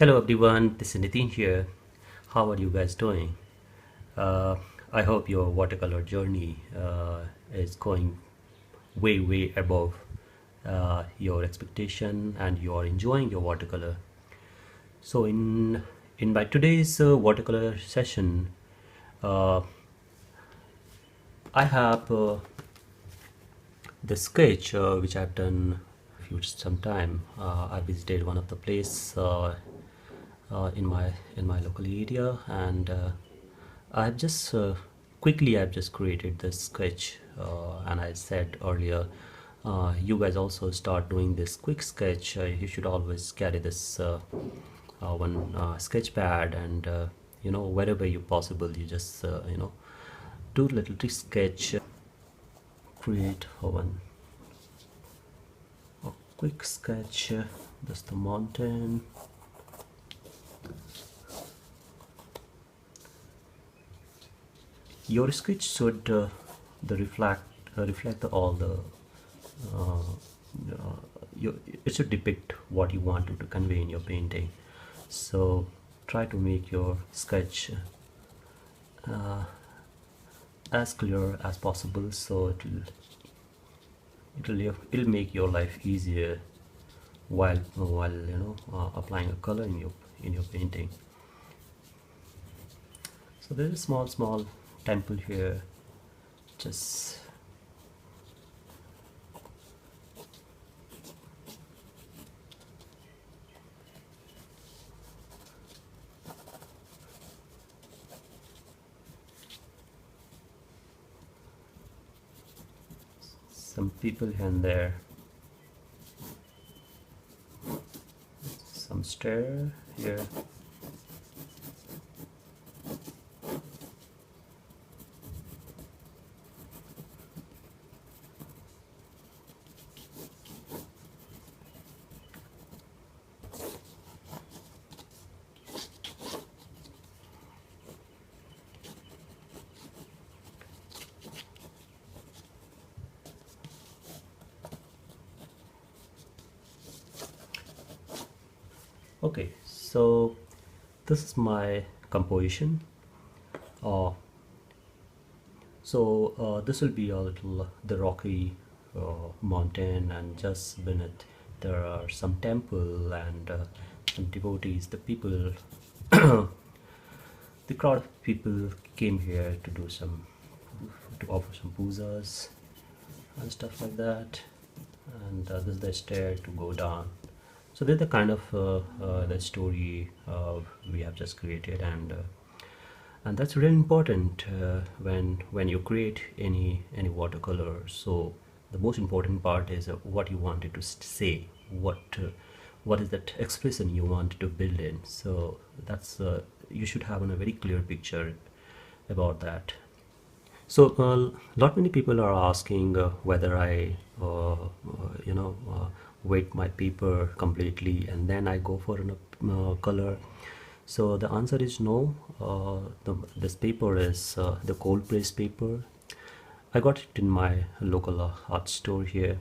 Hello everyone, this is Nitin here. How are you guys doing? Uh, I hope your watercolor journey is going way above your expectation and you are enjoying your watercolor. So in my today's watercolor session, uh, I have the sketch which I've done some time. I visited one of the place in my local area, and I've just I've just created this sketch, and I said earlier, you guys also start doing this quick sketch. You should always carry this one sketch pad, and wherever you possible, you just do a little sketch, create a quick sketch. That's the mountain. Your sketch should reflect all the it should depict what you want to convey in your painting. So try to make your sketch as clear as possible, so it'll make your life easier while applying a color in your painting. So there's a small temple here. Just some people here and there, some stair here. Okay, so this is my composition. Uh, this will be a little the rocky mountain, and just beneath there are some temple and some devotees. The people, the crowd of people came here to do to offer some pujas and stuff like that. And this is the stair to go down. So this is the kind of the story we have just created, and that's really important when you create any watercolor. So the most important part is what you wanted to say, what is that expression you want to build in. So that's you should have a very clear picture about that. So lot many people are asking whether I weight my paper completely and then I go for a color. So the answer is no. This paper is the cold press paper. I got it in my local art store here.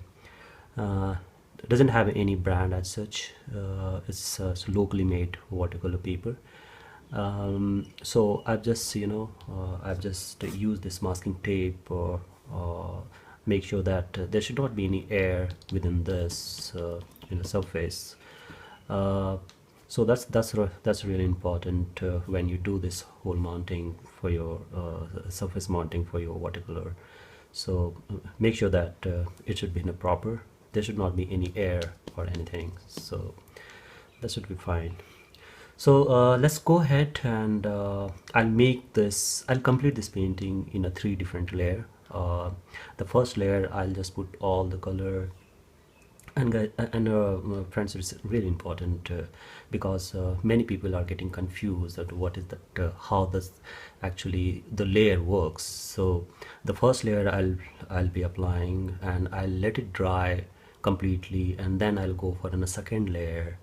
It doesn't have any brand as such. It's locally made watercolor paper. So I've just I've just used this masking tape or make sure that there should not be any air within this surface. So that's really important when you do this whole mounting for your surface mounting for your watercolor. So make sure that it should be in a proper, there should not be any air or anything, so that should be fine. So let's go ahead and I'll complete this painting in a 3 different layer. The first layer I'll just put all the color, and friends, it's really important because many people are getting confused at what is that how this actually the layer works. So the first layer I'll be applying and I'll let it dry completely, and then I'll go for a second layer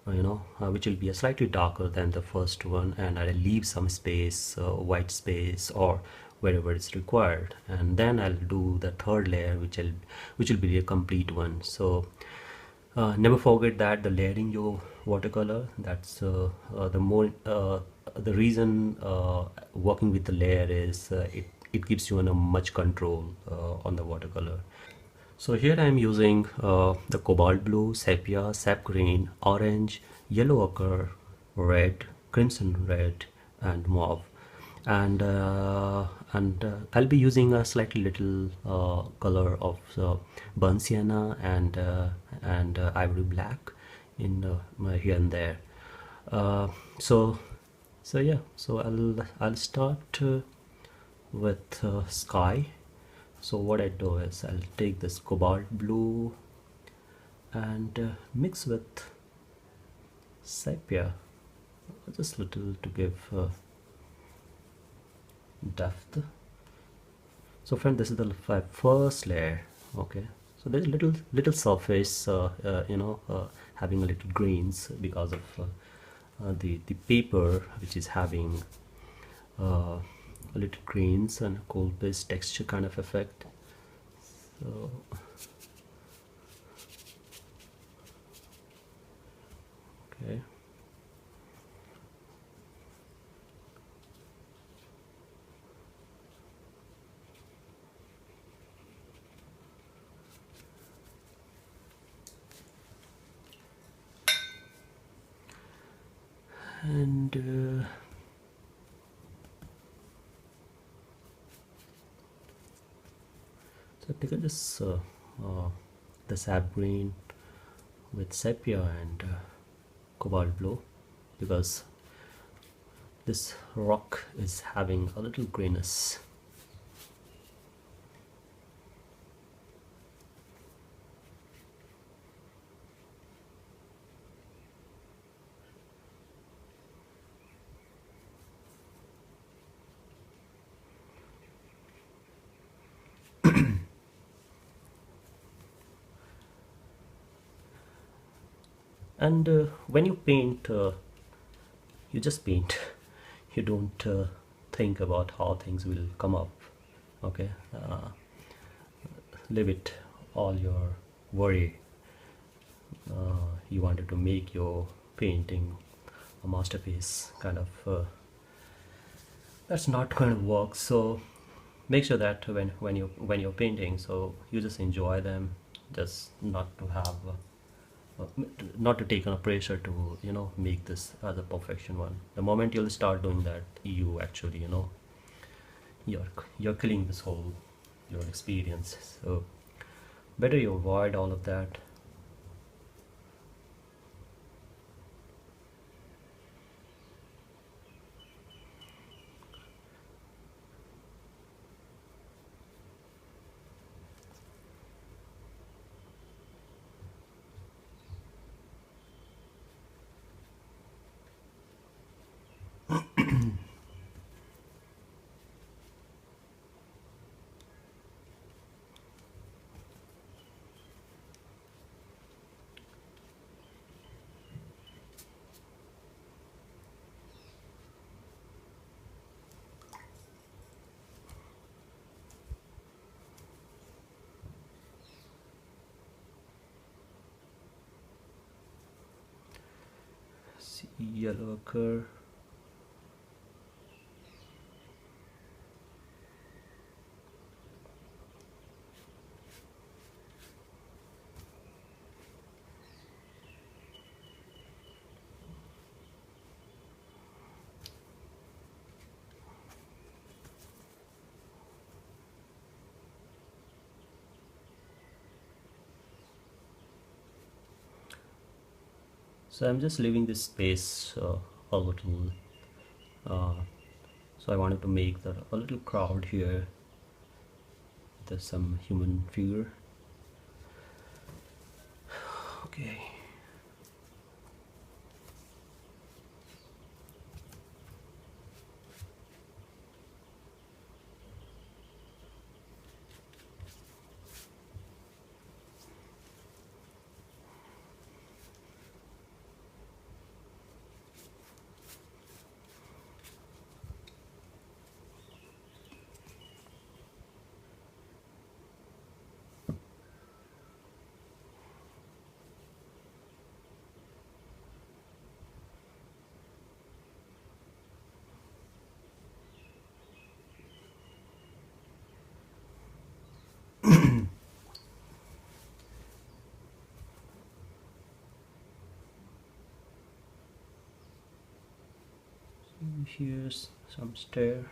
which will be a slightly darker than the first one, and I'll leave some space, white space or wherever it's required, and then I'll do the third layer which will be a complete one. So Never forget that the layering your watercolor, that's the reason working with the layer is it gives you a much control on the watercolor. So here I am using the cobalt blue, sepia, sap green, orange, yellow ochre, red, crimson red, and mauve. And I'll be using a slightly little color of burnt sienna and ivory black in here and there. Uh, so yeah. So I'll start with sky. So what I do is I'll take this cobalt blue and mix with sepia, just little to give depth. So friend, this is the first layer. Okay, so there's a little surface having a little greens because of the paper, which is having a little greens and a cold paste texture kind of effect. So okay. And so I've taken this the sap green with sepia and cobalt blue because this rock is having a little greenness. And when you paint, you just paint. You don't think about how things will come up. Okay, leave it all your worry. You wanted to make your painting a masterpiece, kind of. That's not going to work. So make sure that when you're painting, so you just enjoy them, just not to have. Not to take on a pressure to make this as a perfection one. The moment you'll start doing that, you actually you're you're killing this whole your experience. So better you avoid all of that. See, yellow occur. So I'm just leaving this space a little. Uh, so I wanted to make a little crowd here. There's some human figure. Okay. Here's some stair.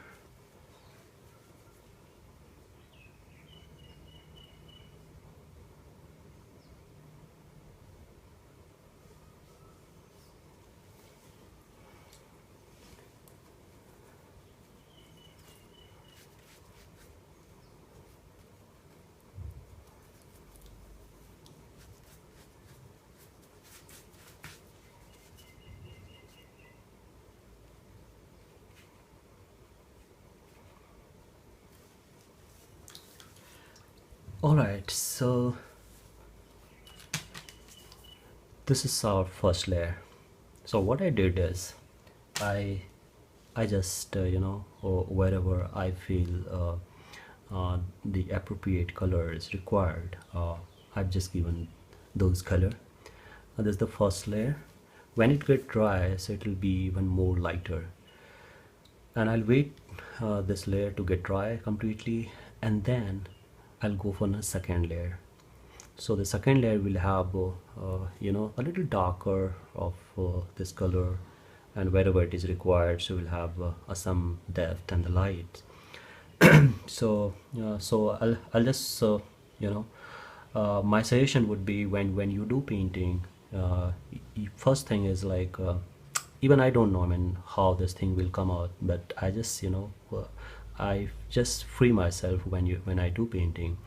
Alright, so this is our first layer. So what I did is I just wherever I feel the appropriate color is required, I've just given those color. This is the first layer. When it gets dry, so it will be even more lighter, and I'll wait this layer to get dry completely, and then I'll go for the second layer. So the second layer will have a little darker of this color, and wherever it is required, so we'll have some depth and the light. So I'll just my suggestion would be, when you do painting, first thing is like, even I don't know, I mean, how this thing will come out, but I just I just free myself when I do painting.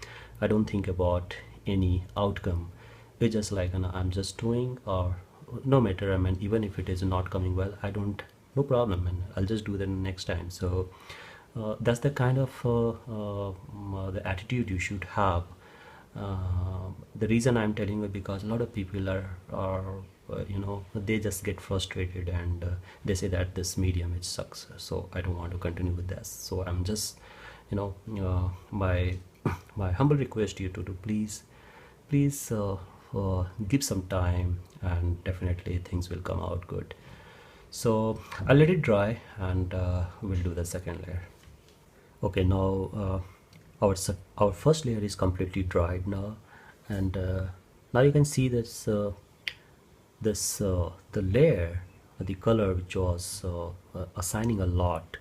I don't think about any outcome. It's just like, I'm just doing, or no matter, I mean, even if it is not coming well, I don't, no problem, and I'll just do that next time. So that's the kind of the attitude you should have. The reason I'm telling you, because a lot of people are they just get frustrated, and they say that this medium, it sucks, so I don't want to continue with this. So I'm just my my humble request to you to please give some time, and definitely things will come out good. So I'll let it dry, and we'll do the second layer. Okay, now our first layer is completely dried now, and now you can see the layer, the color which was assigning a lot,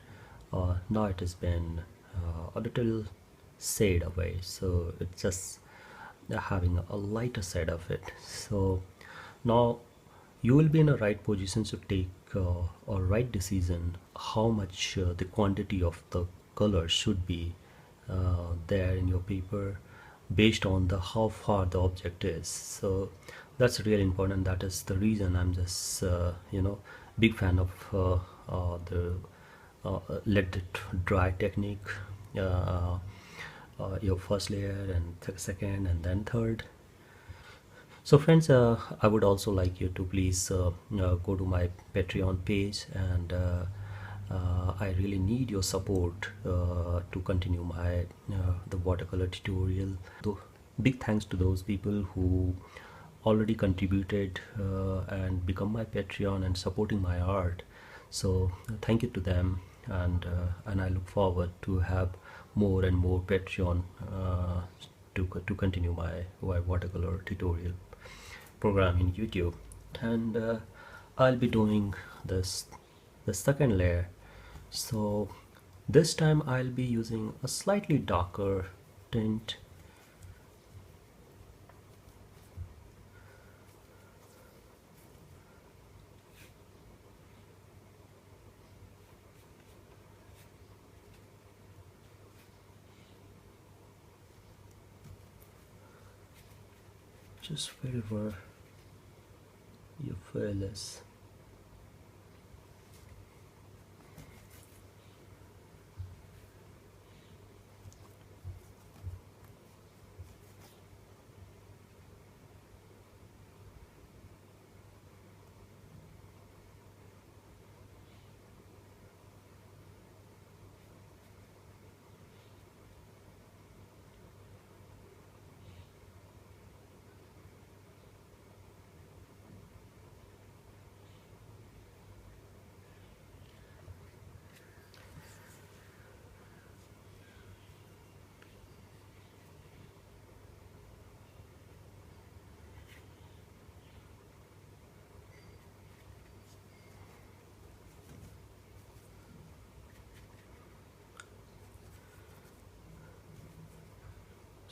now it has been a little shade away, so it's just having a lighter side of it. So now you will be in a right position to take a right decision how much the quantity of the color should be there in your paper, based on the how far the object is. So that's really important. That is the reason I'm just big fan of the let it dry technique. Your first layer, and second, and then third. So friends, I would also like you to please go to my Patreon page, and I really need your support to continue my the watercolor tutorial. So big thanks to those people who already contributed and become my Patreon and supporting my art. So thank you to them, and I look forward to have more and more Patreon to continue my watercolor tutorial program in YouTube. And I'll be doing the second layer. So this time I'll be using a slightly darker tint. Just wherever you feel this.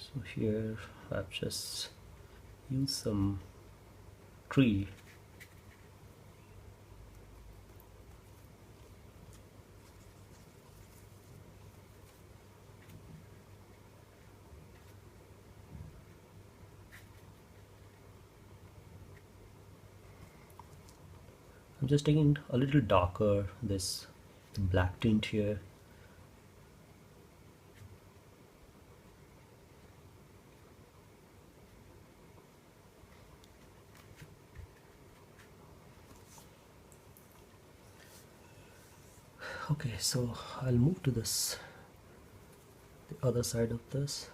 So here I've just used some tree. I'm just taking a little darker this black tint here. Okay, so I'll move to this, the other side of this.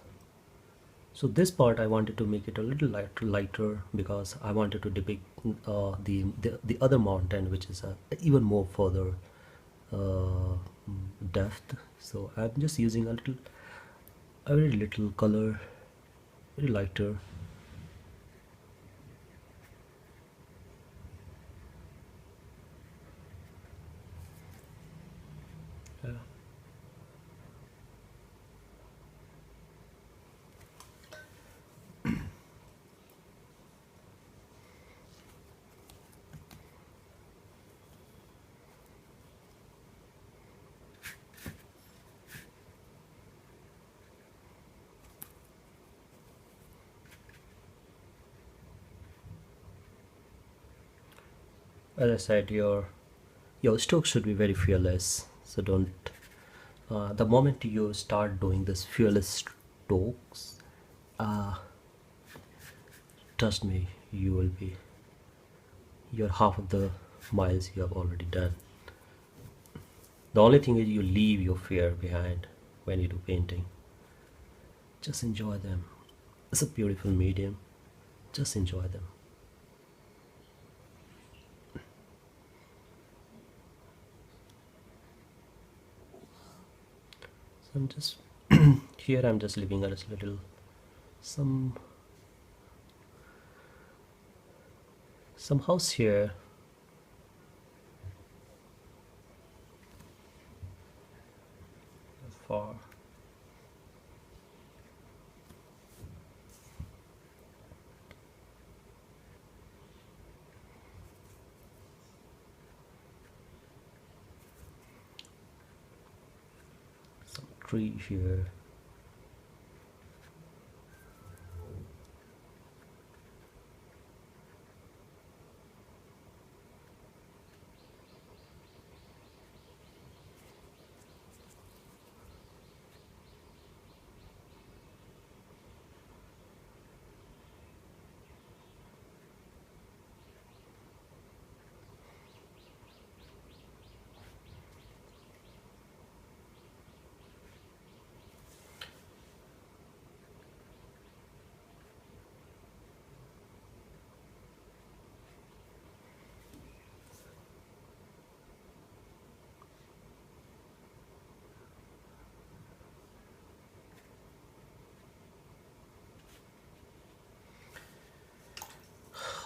So this part I wanted to make it a little lighter because I wanted to depict the other mountain, which is even more further uh, depth. So I'm just using a very little color, very lighter. Yeah. As I said, your strokes should be very fearless. So don't. The moment you start doing this fearless strokes, uh, trust me, you're half of the miles you have already done. The only thing is you leave your fear behind when you do painting. Just enjoy them. It's a beautiful medium. Just enjoy them. So I'm just here. I'm just leaving a little some house here. For some tree here.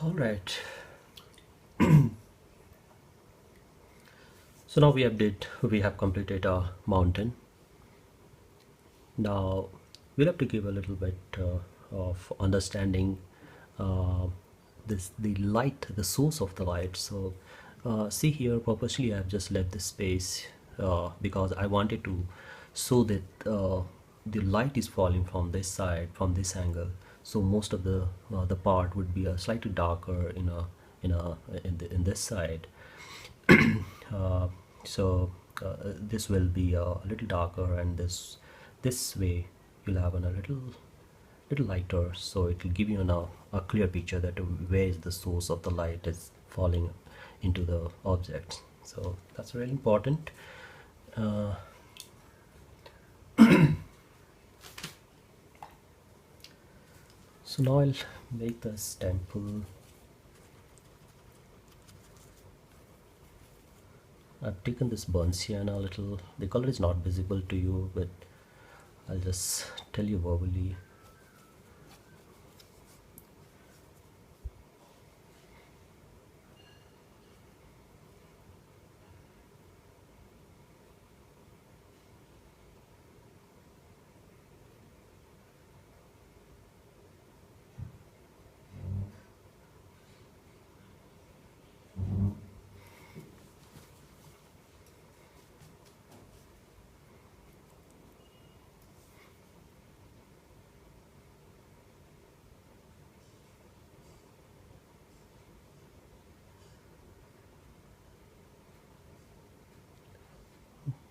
All right. So now we have completed our mountain. Now we'll have to give a little bit of understanding uh, the light, the source of the light. So see here, purposely I've just left this space because I wanted to show that the light is falling from this side, from this angle. So most of the part would be a slightly darker in this side. uh, so this will be a little darker, and this way you'll have a little lighter, so it will give you now a clear picture that where is the source of the light is falling into the object. So that's really important. uh, so now I'll make this temple. I've taken this burnt sienna a little. The color is not visible to you, but I'll just tell you verbally.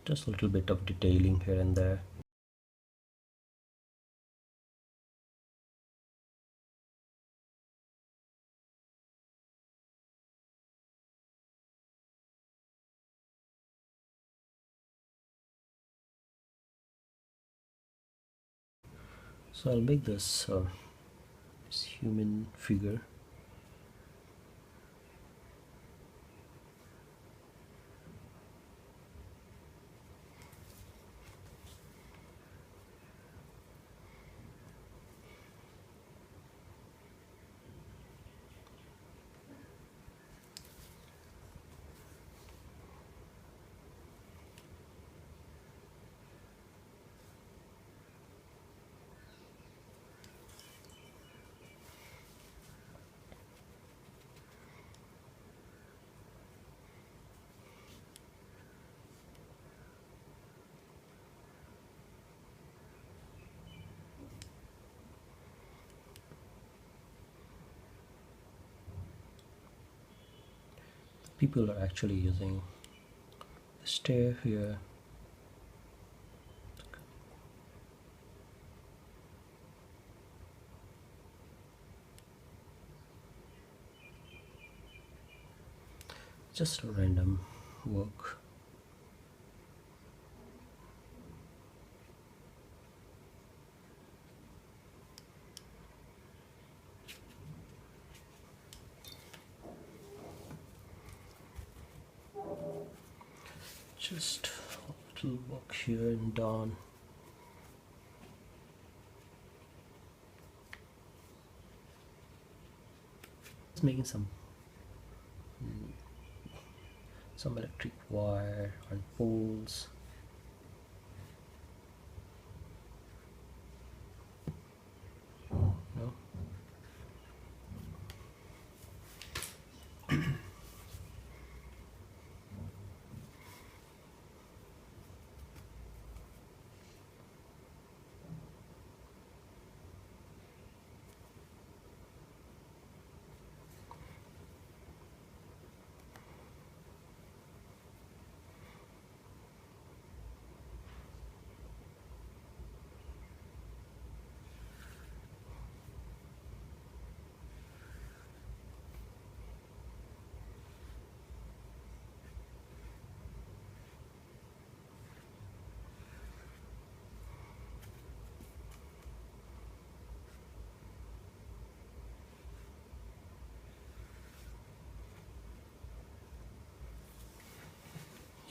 just a little bit of detailing here and there. So I'll make this human figure. People are actually using the stair here. Just a random work. Just a little work here and down. Just making some electric wire and poles. No?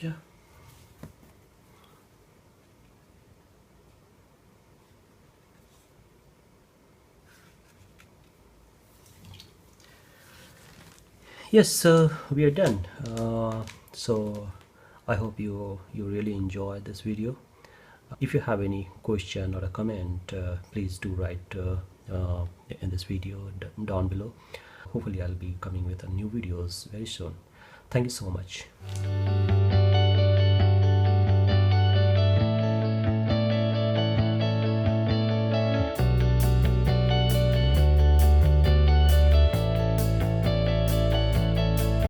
Yeah. Yes, so we are done. So I hope you really enjoyed this video. If you have any question or a comment, please do write in this video down below. Hopefully I'll be coming with a new videos very soon. Thank you so much.